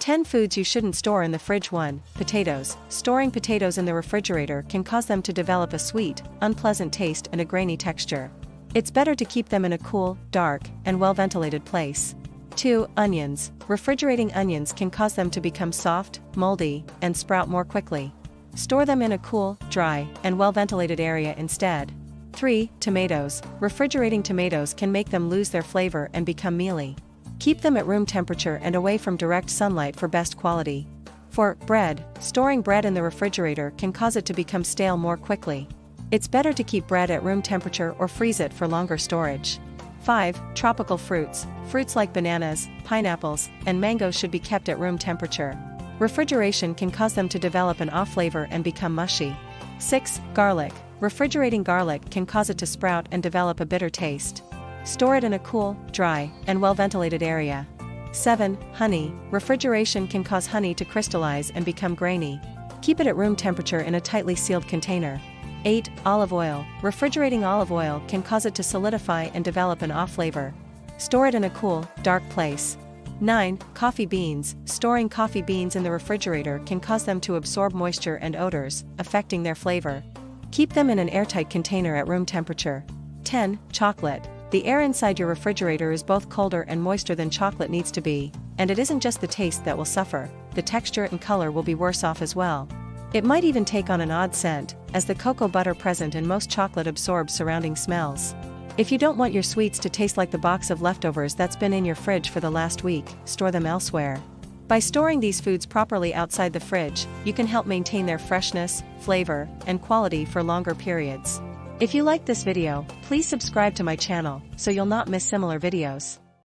10 foods you shouldn't store in the fridge. 1. Potatoes. Storing potatoes in the refrigerator can cause them to develop a sweet, unpleasant taste and a grainy texture. It's better to keep them in a cool, dark, and well-ventilated place. 2. Onions. Refrigerating onions can cause them to become soft, moldy, and sprout more quickly. Store them in a cool, dry, and well-ventilated area instead. 3. Tomatoes. Refrigerating tomatoes can make them lose their flavor and become mealy. Keep them at room temperature and away from direct sunlight for best quality. 4. Bread. Storing bread in the refrigerator can cause it to become stale more quickly. It's better to keep bread at room temperature or freeze it for longer storage. 5. Tropical fruits. Fruits like bananas, pineapples, and mangoes should be kept at room temperature. Refrigeration can cause them to develop an off flavor and become mushy. 6. Garlic. Refrigerating garlic can cause it to sprout and develop a bitter taste. Store it in a cool, dry, and well-ventilated area. 7. Honey. Refrigeration can cause honey to crystallize and become grainy. Keep it at room temperature in a tightly sealed container. 8. Olive oil. Refrigerating olive oil can cause it to solidify and develop an off flavor. Store it in a cool, dark place. 9. Coffee beans. Storing coffee beans in the refrigerator can cause them to absorb moisture and odors, affecting their flavor. Keep them in an airtight container at room temperature. 10. Chocolate. The air inside your refrigerator is both colder and moister than chocolate needs to be, and it isn't just the taste that will suffer, the texture and color will be worse off as well. It might even take on an odd scent, as the cocoa butter present in most chocolate absorbs surrounding smells. If you don't want your sweets to taste like the box of leftovers that's been in your fridge for the last week, store them elsewhere. By storing these foods properly outside the fridge, you can help maintain their freshness, flavor, and quality for longer periods. If you liked this video, please subscribe to my channel, so you'll not miss similar videos.